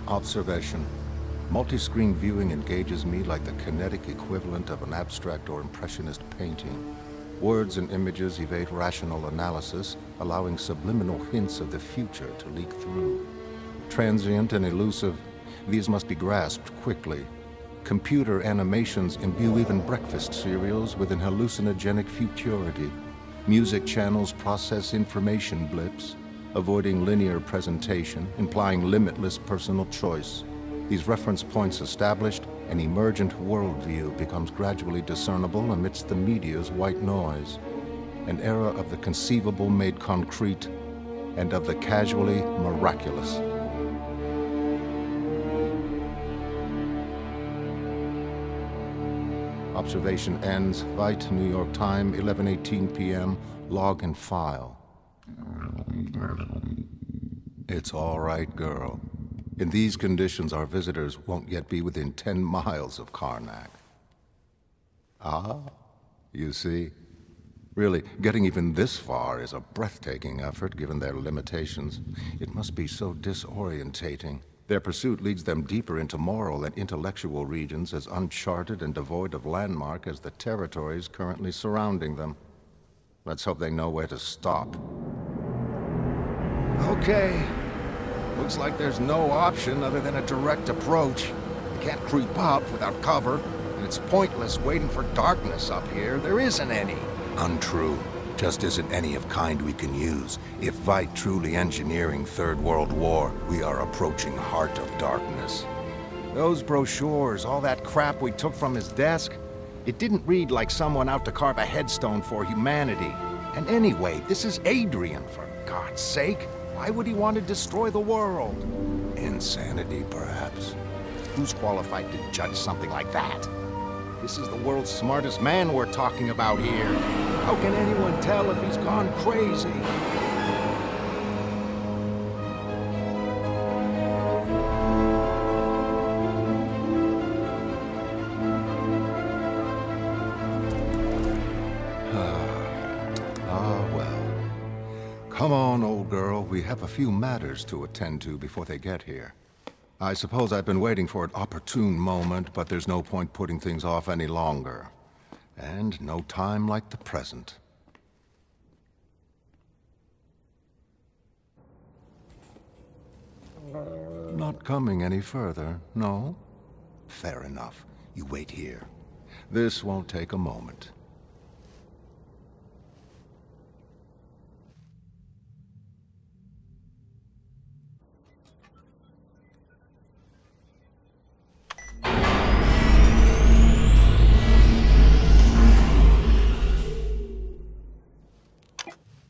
Observation. Multi-screen viewing engages me like the kinetic equivalent of an abstract or impressionist painting. Words and images evade rational analysis, allowing subliminal hints of the future to leak through. Transient and elusive, these must be grasped quickly. Computer animations imbue even breakfast cereals with an hallucinogenic futurity. Music channels process information blips, avoiding linear presentation, implying limitless personal choice. These reference points established, an emergent worldview becomes gradually discernible amidst the media's white noise. An era of the conceivable made concrete, and of the casually miraculous. Observation ends. Vite, New York time, 11:18 p.m. Log and file. It's all right, girl. In these conditions, our visitors won't yet be within 10 miles of Karnak. Ah, you see? Really, getting even this far is a breathtaking effort given their limitations. It must be so disorientating. Their pursuit leads them deeper into moral and intellectual regions as uncharted and devoid of landmark as the territories currently surrounding them. Let's hope they know where to stop. Okay. Looks like there's no option other than a direct approach. You can't creep up without cover, and it's pointless waiting for darkness up here. There isn't any. Untrue. Just isn't any of kind we can use. If Vite truly engineering Third World War, we are approaching Heart of Darkness. Those brochures, all that crap we took from his desk, it didn't read like someone out to carve a headstone for humanity. And anyway, this is Adrian, for God's sake. Why would he want to destroy the world? Insanity, perhaps. Who's qualified to judge something like that? This is the world's smartest man we're talking about here. How can anyone tell if he's gone crazy? Come on, old girl. We have a few matters to attend to before they get here. I suppose I've been waiting for an opportune moment, but there's no point putting things off any longer. And no time like the present. Not coming any further, no? Fair enough. You wait here. This won't take a moment.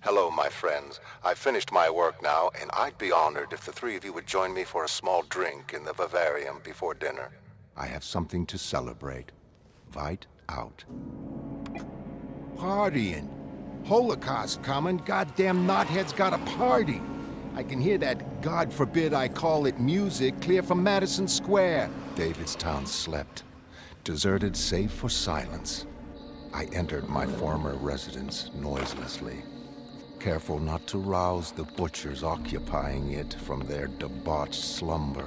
Hello, my friends. I've finished my work now, and I'd be honored if the three of you would join me for a small drink in the vivarium before dinner. I have something to celebrate. Vite out. Partying. Holocaust coming. Goddamn knothead's got a party. I can hear that, God forbid I call it music, clear from Madison Square. Davidstown slept. Deserted save for silence. I entered my former residence noiselessly. Careful not to rouse the butchers occupying it from their debauched slumber.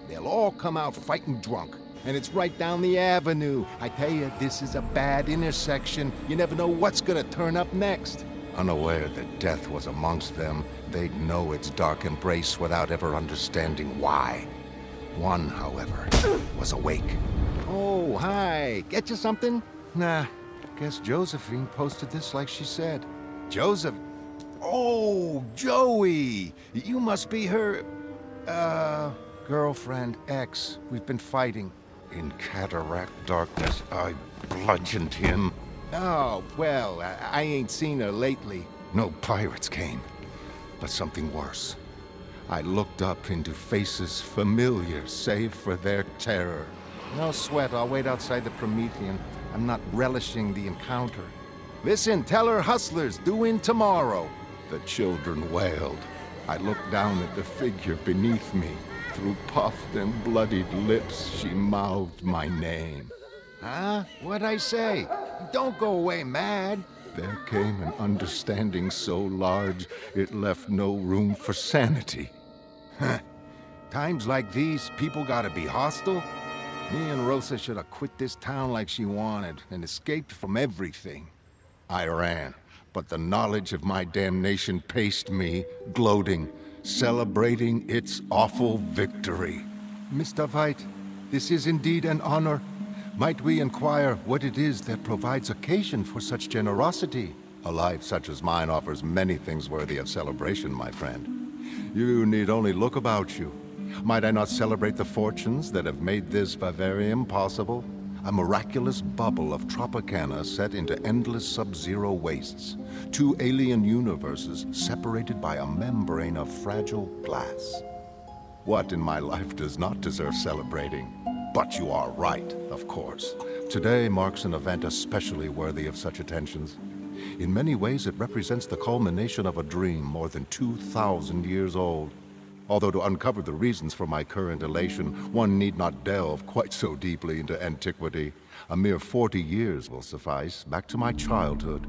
They'll all come out fighting drunk, and it's right down the avenue. I tell you, this is a bad intersection. You never know what's gonna turn up next. Unaware that death was amongst them, they'd know its dark embrace without ever understanding why. One, however, was awake. Oh, hi. Get you something? Nah, guess Josephine posted this like she said. Joseph... Oh, Joey! You must be her... girlfriend, ex. We've been fighting. In cataract darkness, I bludgeoned him. Oh, well, I ain't seen her lately. No pirates came, but something worse. I looked up into faces familiar, save for their terror. No sweat, I'll wait outside the Promethean. I'm not relishing the encounter. Listen, tell her hustlers due in tomorrow. The children wailed. I looked down at the figure beneath me. Through puffed and bloodied lips, she mouthed my name. Huh? What'd I say? Don't go away mad. There came an understanding so large, it left no room for sanity. Huh. Times like these, people gotta be hostile. Me and Rosa should have quit this town like she wanted and escaped from everything. I ran, but the knowledge of my damnation paced me, gloating, celebrating its awful victory. Mr. White, this is indeed an honor. Might we inquire what it is that provides occasion for such generosity? A life such as mine offers many things worthy of celebration, my friend. You need only look about you. Might I not celebrate the fortunes that have made this vivarium possible? A miraculous bubble of Tropicana set into endless sub-zero wastes. 2 alien universes separated by a membrane of fragile glass. What in my life does not deserve celebrating? But you are right, of course. Today marks an event especially worthy of such attentions. In many ways, it represents the culmination of a dream more than 2,000 years old. Although to uncover the reasons for my current elation, one need not delve quite so deeply into antiquity. A mere 40 years will suffice, back to my childhood.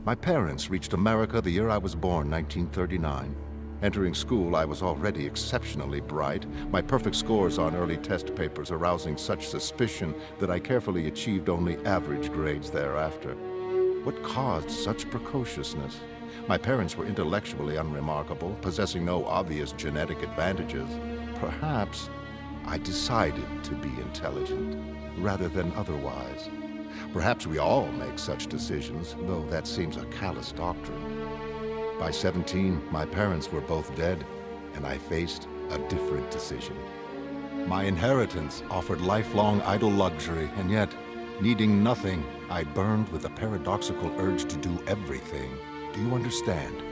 My parents reached America the year I was born, 1939. Entering school, I was already exceptionally bright, my perfect scores on early test papers arousing such suspicion that I carefully achieved only average grades thereafter. What caused such precociousness? My parents were intellectually unremarkable, possessing no obvious genetic advantages. Perhaps I decided to be intelligent, rather than otherwise. Perhaps we all make such decisions, though that seems a callous doctrine. By 17, my parents were both dead, and I faced a different decision. My inheritance offered lifelong idle luxury, and yet, needing nothing, I burned with a paradoxical urge to do everything. Do you understand?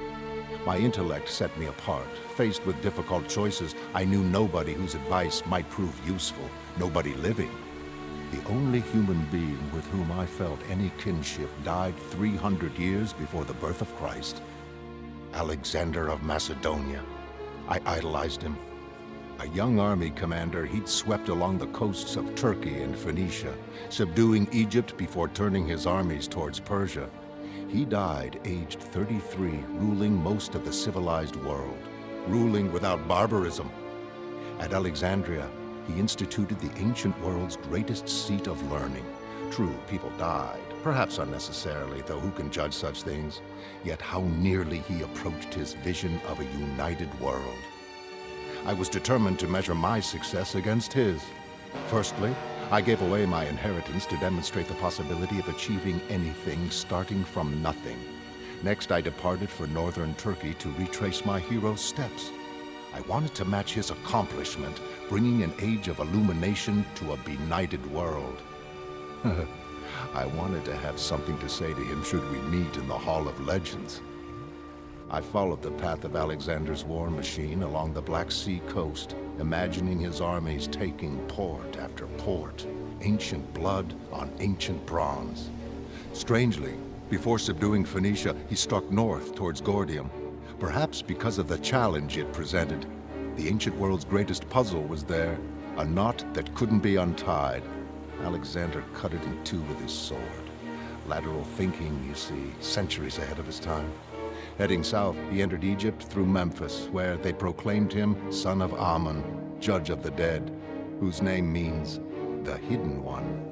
My intellect set me apart. Faced with difficult choices, I knew nobody whose advice might prove useful, nobody living. The only human being with whom I felt any kinship died 300 years before the birth of Christ. Alexander of Macedonia. I idolized him. A young army commander, he'd swept along the coasts of Turkey and Phoenicia, subduing Egypt before turning his armies towards Persia. He died aged 33, ruling most of the civilized world, ruling without barbarism. At Alexandria, he instituted the ancient world's greatest seat of learning. True, people died, perhaps unnecessarily, though who can judge such things? Yet how nearly he approached his vision of a united world. I was determined to measure my success against his. Firstly, I gave away my inheritance to demonstrate the possibility of achieving anything starting from nothing. Next, I departed for northern Turkey to retrace my hero's steps. I wanted to match his accomplishment, bringing an age of illumination to a benighted world. I wanted to have something to say to him should we meet in the Hall of Legends. I followed the path of Alexander's war machine along the Black Sea coast, imagining his armies taking port after port, ancient blood on ancient bronze. Strangely, before subduing Phoenicia, he struck north towards Gordium. Perhaps because of the challenge it presented, the ancient world's greatest puzzle was there, a knot that couldn't be untied. Alexander cut it in two with his sword. Lateral thinking, you see, centuries ahead of his time. Heading south, he entered Egypt through Memphis, where they proclaimed him son of Ammon, judge of the dead, whose name means the Hidden One.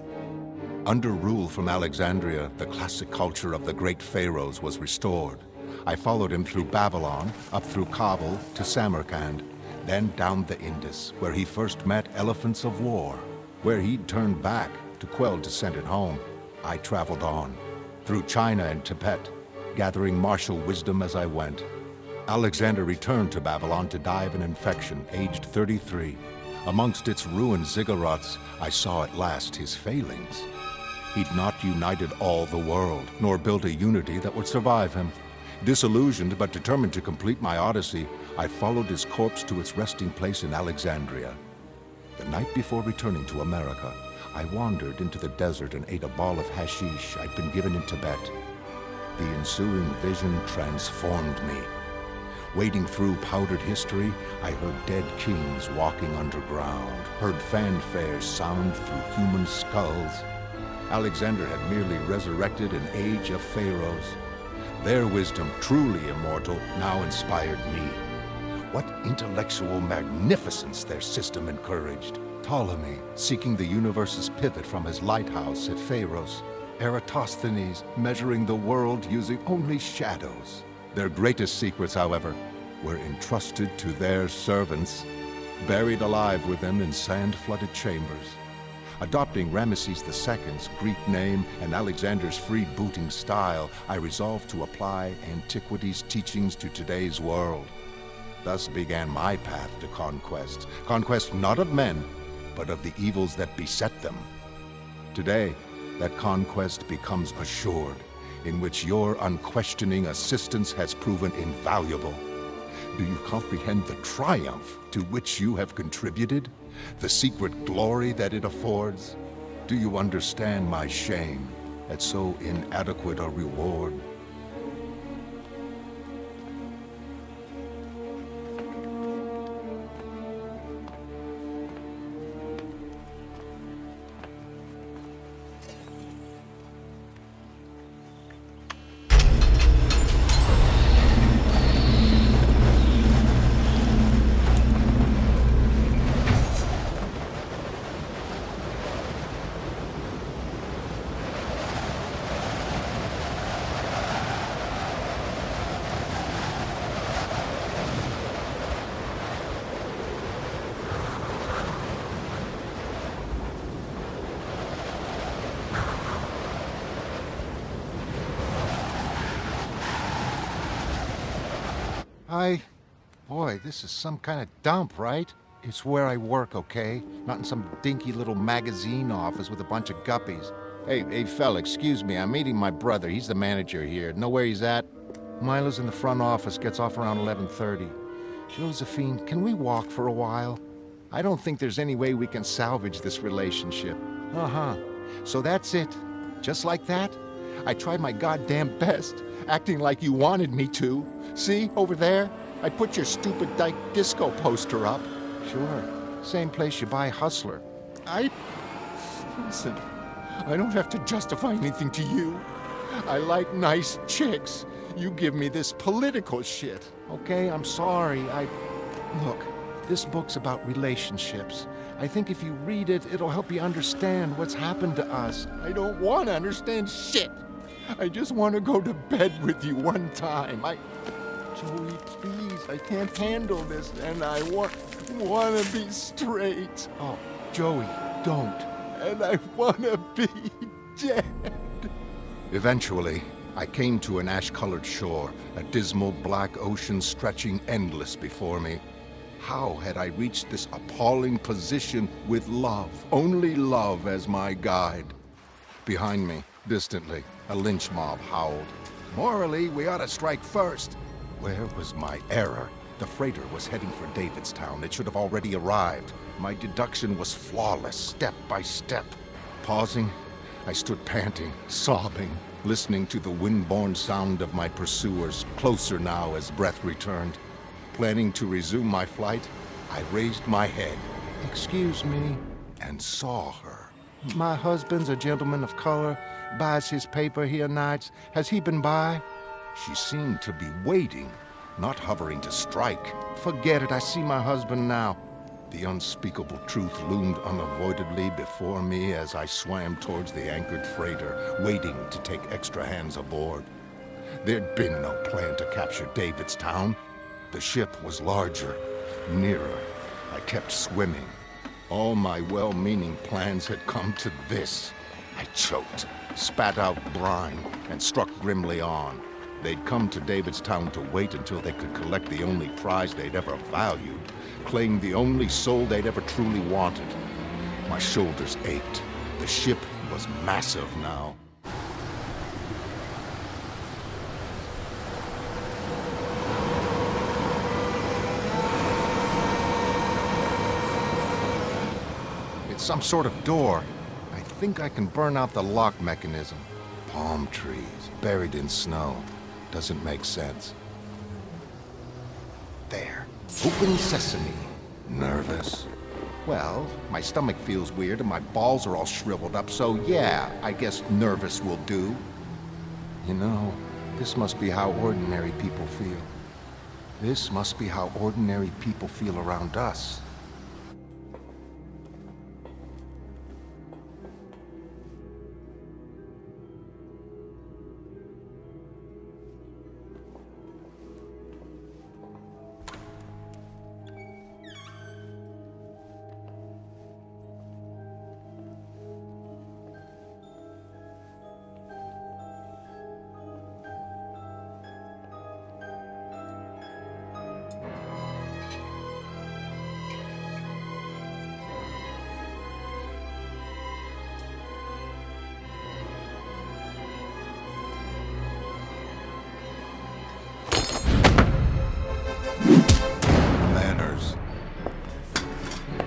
Under rule from Alexandria, the classic culture of the great pharaohs was restored. I followed him through Babylon, up through Kabul to Samarkand, then down the Indus, where he first met elephants of war. Where he'd turned back to quell dissent at home, I traveled on, through China and Tibet, gathering martial wisdom as I went. Alexander returned to Babylon to die of an infection, aged 33. Amongst its ruined ziggurats, I saw at last his failings. He'd not united all the world, nor built a unity that would survive him. Disillusioned but determined to complete my odyssey, I followed his corpse to its resting place in Alexandria. The night before returning to America, I wandered into the desert and ate a ball of hashish I'd been given in Tibet. The ensuing vision transformed me. Wading through powdered history, I heard dead kings walking underground, heard fanfares sound through human skulls. Alexander had merely resurrected an age of pharaohs. Their wisdom, truly immortal, now inspired me. What intellectual magnificence their system encouraged. Ptolemy, seeking the universe's pivot from his lighthouse at Pharos. Eratosthenes, measuring the world using only shadows. Their greatest secrets, however, were entrusted to their servants, buried alive with them in sand-flooded chambers. Adopting Ramesses II's Greek name and Alexander's freebooting style, I resolved to apply antiquity's teachings to today's world. Thus began my path to conquest. Conquest not of men, but of the evils that beset them. Today, that conquest becomes assured, in which your unquestioning assistance has proven invaluable. Do you comprehend the triumph to which you have contributed? The secret glory that it affords? Do you understand my shame at so inadequate a reward? Boy, this is some kind of dump, right? It's where I work, okay? Not in some dinky little magazine office with a bunch of guppies. Hey, fella, excuse me. I'm meeting my brother. He's the manager here. Know where he's at? Milo's in the front office. Gets off around 11:30. Josephine, can we walk for a while? I don't think there's any way we can salvage this relationship. Uh-huh. So that's it. Just like that? I tried my goddamn best, acting like you wanted me to. See, over there? I put your stupid dyke disco poster up. Sure. Same place you buy Hustler. Listen, I don't have to justify anything to you. I like nice chicks. You give me this political shit. Okay, I'm sorry. Look, this book's about relationships. I think if you read it, it'll help you understand what's happened to us. I don't want to understand shit. I just want to go to bed with you one time. Joey, please, I can't handle this, and I want to be straight. Oh, Joey, don't. And I want to be dead. Eventually, I came to an ash-colored shore, a dismal black ocean stretching endless before me. How had I reached this appalling position with love, only love as my guide? Behind me, distantly, a lynch mob howled. Morally, we ought to strike first. Where was my error? The freighter was heading for Davidstown. It should have already arrived. My deduction was flawless, step by step. Pausing, I stood panting, sobbing, listening to the wind-borne sound of my pursuers, closer now as breath returned. Planning to resume my flight, I raised my head, excuse me, and saw her. My husband's a gentleman of color, buys his paper here nights. Has he been by? She seemed to be waiting, not hovering to strike. Forget it, I see my husband now. The unspeakable truth loomed unavoidably before me as I swam towards the anchored freighter, waiting to take extra hands aboard. There'd been no plan to capture Davidstown. The ship was larger, nearer. I kept swimming. All my well-meaning plans had come to this. I choked, spat out brine, and struck grimly on. They'd come to Davidstown to wait until they could collect the only prize they'd ever valued, claim the only soul they'd ever truly wanted. My shoulders ached. The ship was massive now. It's some sort of door. I think I can burn out the lock mechanism. Palm trees, buried in snow. Doesn't make sense. There. Open sesame. Nervous? Well, my stomach feels weird and my balls are all shriveled up, so yeah, I guess nervous will do. You know, this must be how ordinary people feel. This must be how ordinary people feel around us.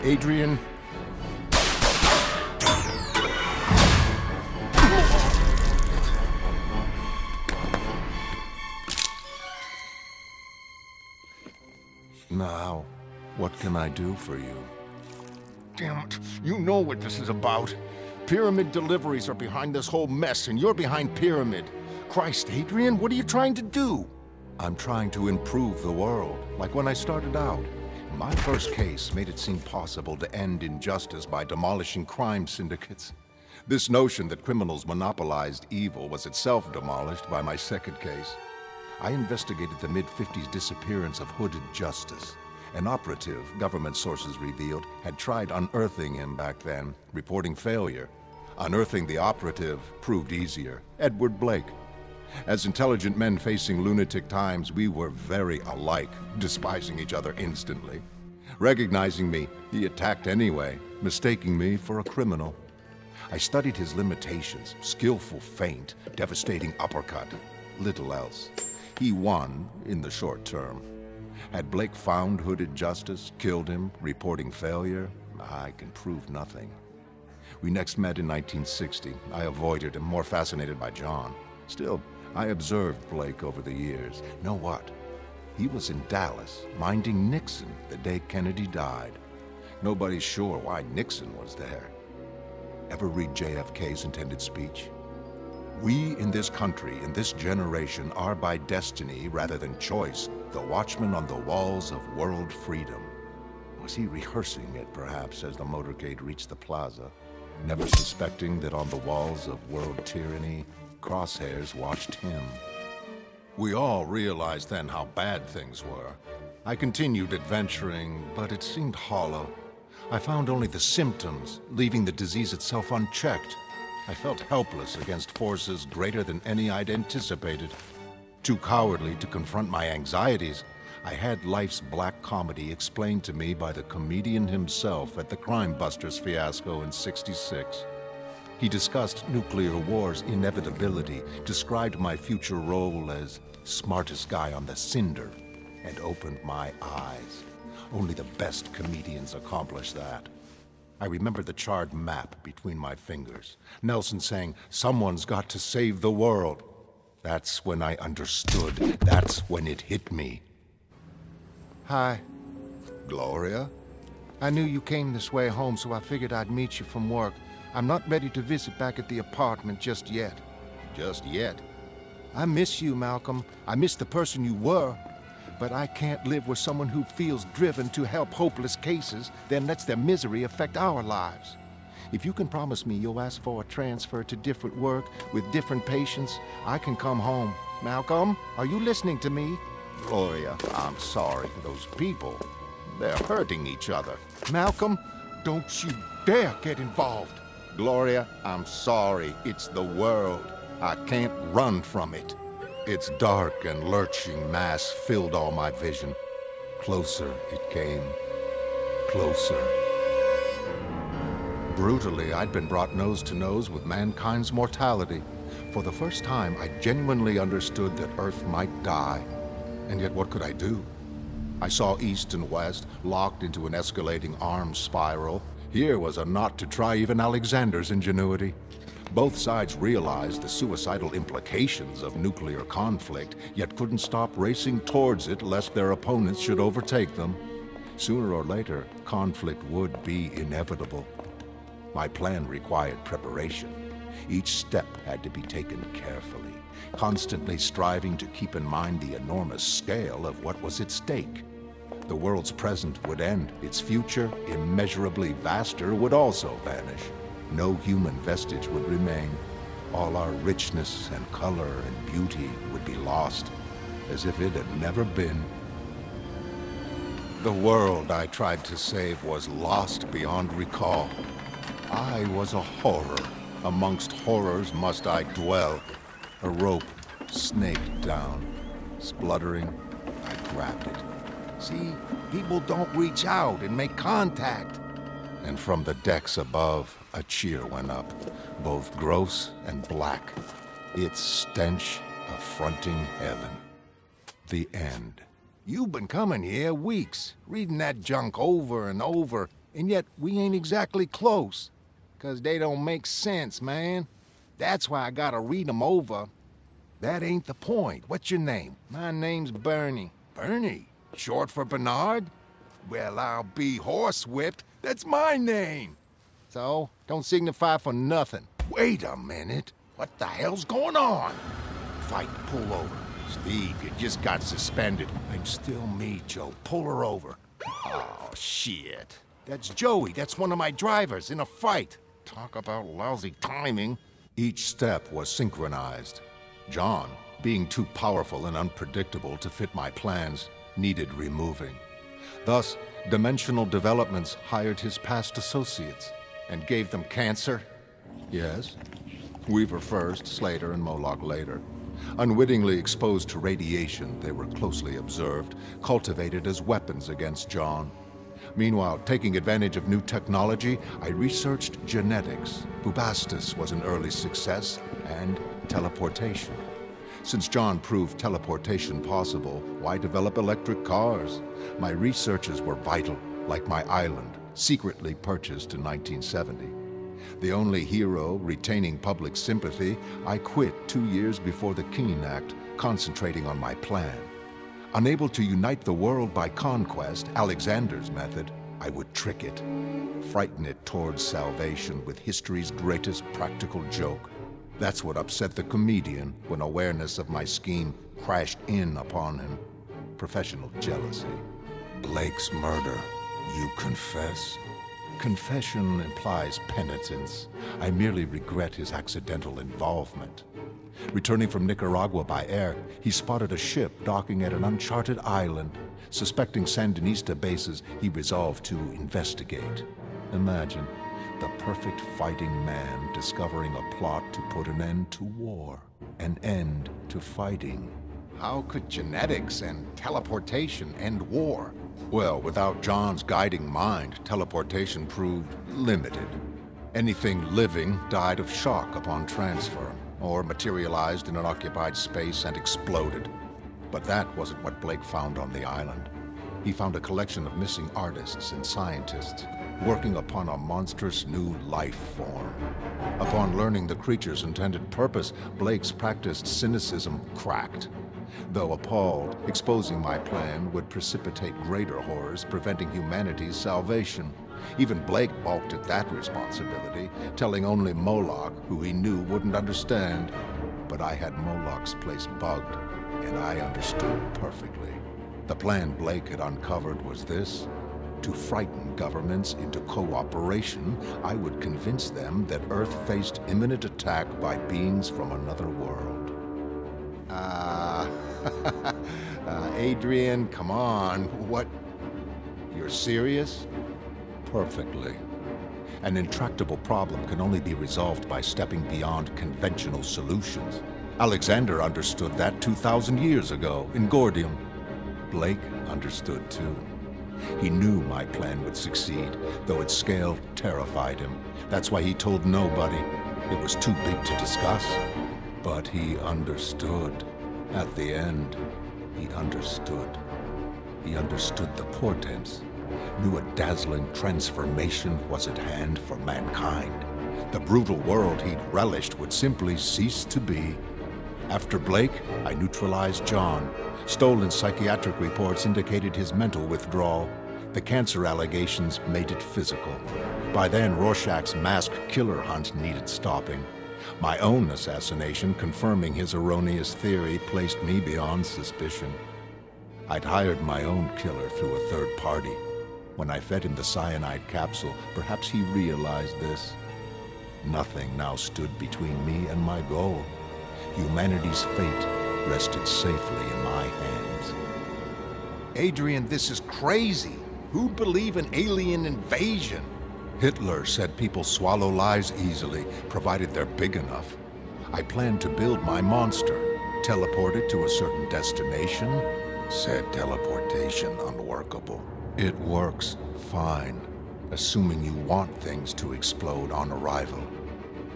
Adrian. Now, what can I do for you? Damn it, you know what this is about. Pyramid deliveries are behind this whole mess, and you're behind Pyramid. Christ, Adrian, what are you trying to do? I'm trying to improve the world, like when I started out. My first case made it seem possible to end injustice by demolishing crime syndicates. This notion that criminals monopolized evil was itself demolished by my second case. I investigated the mid-50s disappearance of Hooded Justice. An operative, government sources revealed, had tried unearthing him back then, reporting failure. Unearthing the operative proved easier. Edward Blake. As intelligent men facing lunatic times, we were very alike, despising each other instantly. Recognizing me, he attacked anyway, mistaking me for a criminal. I studied his limitations: skillful feint, devastating uppercut, little else. He won in the short term. Had Blake found Hooded Justice, killed him, reporting failure, I can prove nothing. We next met in 1960. I avoided him, more fascinated by John. Still, I observed Blake over the years. Know what? He was in Dallas, minding Nixon the day Kennedy died. Nobody's sure why Nixon was there. Ever read JFK's intended speech? We in this country, in this generation, are by destiny rather than choice, the watchmen on the walls of world freedom. Was he rehearsing it, perhaps, as the motorcade reached the plaza, never suspecting that on the walls of world tyranny, crosshairs watched him? We all realized then how bad things were. I continued adventuring, but it seemed hollow. I found only the symptoms, leaving the disease itself unchecked. I felt helpless against forces greater than any I'd anticipated. Too cowardly to confront my anxieties, I had life's black comedy explained to me by the comedian himself at the Crime Busters fiasco in '66. He discussed nuclear war's inevitability, described my future role as smartest guy on the cinder, and opened my eyes. Only the best comedians accomplish that. I remember the charred map between my fingers. Nelson saying, "Someone's got to save the world." That's when I understood. That's when it hit me. Hi. Gloria? I knew you came this way home, so I figured I'd meet you from work. I'm not ready to visit back at the apartment just yet. Just yet? I miss you, Malcolm. I miss the person you were. But I can't live with someone who feels driven to help hopeless cases, then lets their misery affect our lives. If you can promise me you'll ask for a transfer to different work with different patients, I can come home. Malcolm, are you listening to me? Gloria, I'm sorry. Those people, they're hurting each other. Malcolm, don't you dare get involved. Gloria, I'm sorry. It's the world. I can't run from it. Its dark and lurching mass filled all my vision. Closer it came. Closer. Brutally, I'd been brought nose to nose with mankind's mortality. For the first time, I genuinely understood that Earth might die. And yet what could I do? I saw East and West, locked into an escalating arms spiral. Here was a knot to try even Alexander's ingenuity. Both sides realized the suicidal implications of nuclear conflict, yet couldn't stop racing towards it lest their opponents should overtake them. Sooner or later, conflict would be inevitable. My plan required preparation. Each step had to be taken carefully, constantly striving to keep in mind the enormous scale of what was at stake. The world's present would end. Its future, immeasurably vaster, would also vanish. No human vestige would remain. All our richness and color and beauty would be lost, as if it had never been. The world I tried to save was lost beyond recall. I was a horror. Amongst horrors must I dwell. A rope snaked down. Spluttering, I grabbed it. See, people don't reach out and make contact. And from the decks above, a cheer went up, both gross and black. Its stench affronting heaven. The end. You've been coming here weeks, reading that junk over and over, and yet we ain't exactly close. 'Cause they don't make sense, man. That's why I gotta read 'em over. That ain't the point. What's your name? My name's Bernie. Bernie? Short for Bernard? Well, I'll be horsewhipped. That's my name. So, don't signify for nothing. Wait a minute. What the hell's going on? Fight, pull over. Steve, you just got suspended. I'm still me, Joe. Pull her over. Oh, shit. That's Joey. That's one of my drivers in a fight. Talk about lousy timing. Each step was synchronized. John, being too powerful and unpredictable to fit my plans, needed removing. Thus, Dimensional Developments hired his past associates and gave them cancer. Yes, Weaver first, Slater, and Moloch later. Unwittingly exposed to radiation, they were closely observed, cultivated as weapons against John. Meanwhile, taking advantage of new technology, I researched genetics. Bubastis was an early success, and teleportation. Since John proved teleportation possible, why develop electric cars? My researches were vital, like my island, secretly purchased in 1970. The only hero retaining public sympathy, I quit 2 years before the Keene Act, concentrating on my plan. Unable to unite the world by conquest, Alexander's method, I would trick it, frighten it towards salvation with history's greatest practical joke. That's what upset the comedian when awareness of my scheme crashed in upon him. Professional jealousy. Blake's murder. You confess? Confession implies penitence. I merely regret his accidental involvement. Returning from Nicaragua by air, he spotted a ship docking at an uncharted island. Suspecting Sandinista bases, he resolved to investigate. Imagine, the perfect fighting man discovering a plot to put an end to war, an end to fighting. How could genetics and teleportation end war? Well, without John's guiding mind, teleportation proved limited. Anything living died of shock upon transfer, or materialized in an occupied space and exploded. But that wasn't what Blake found on the island. He found a collection of missing artists and scientists, working upon a monstrous new life form. Upon learning the creature's intended purpose, Blake's practiced cynicism cracked. Though appalled, exposing my plan would precipitate greater horrors, preventing humanity's salvation. Even Blake balked at that responsibility, telling only Moloch, who he knew wouldn't understand. But I had Moloch's place bugged, and I understood perfectly. The plan Blake had uncovered was this: to frighten governments into cooperation, I would convince them that Earth faced imminent attack by beings from another world. Adrian, come on. What? You're serious? Perfectly. An intractable problem can only be resolved by stepping beyond conventional solutions. Alexander understood that 2,000 years ago in Gordium. Blake understood too. He knew my plan would succeed, though its scale terrified him. That's why he told nobody. It was too big to discuss. But he understood. At the end, he understood. He understood the portents, knew a dazzling transformation was at hand for mankind. The brutal world he'd relished would simply cease to be. After Blake, I neutralized John. Stolen psychiatric reports indicated his mental withdrawal. The cancer allegations made it physical. By then, Rorschach's masked killer hunt needed stopping. My own assassination, confirming his erroneous theory, placed me beyond suspicion. I'd hired my own killer through a third party. When I fed him the cyanide capsule, perhaps he realized this. Nothing now stood between me and my goal. Humanity's fate rested safely in my hands. Adrian, this is crazy. Who'd believe in alien invasion? Hitler said people swallow lies easily, provided they're big enough. I planned to build my monster, teleport it to a certain destination. Said teleportation unworkable. It works fine, assuming you want things to explode on arrival.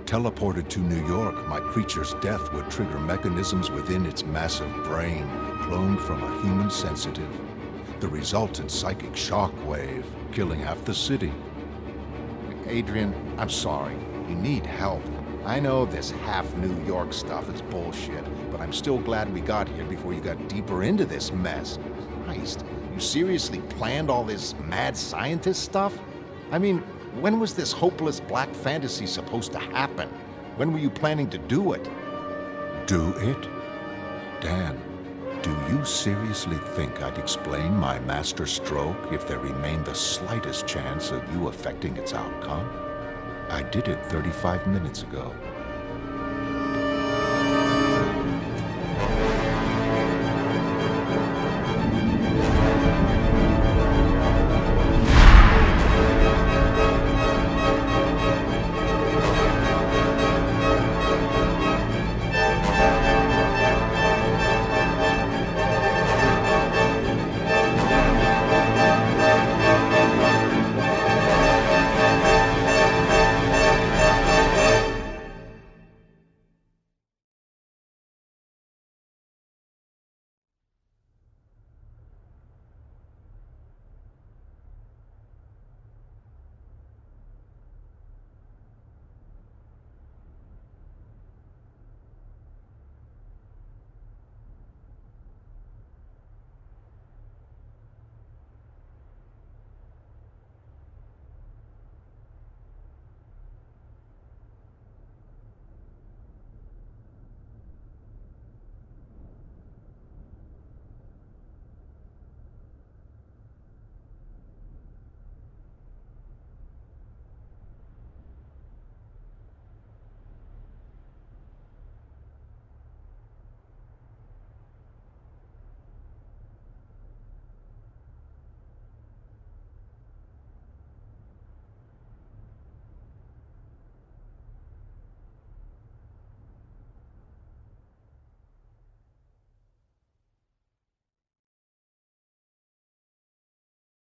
Teleported to New York, my creature's death would trigger mechanisms within its massive brain, cloned from a human sensitive. The resultant psychic shockwave, killing half the city. Adrian, I'm sorry. You need help. I know this half New York stuff is bullshit, but I'm still glad we got here before you got deeper into this mess. Christ, you seriously planned all this mad scientist stuff? I mean, when was this hopeless black fantasy supposed to happen? When were you planning to do it? Do it? Dan, do you seriously think I'd explain my master stroke if there remained the slightest chance of you affecting its outcome? I did it 35 minutes ago.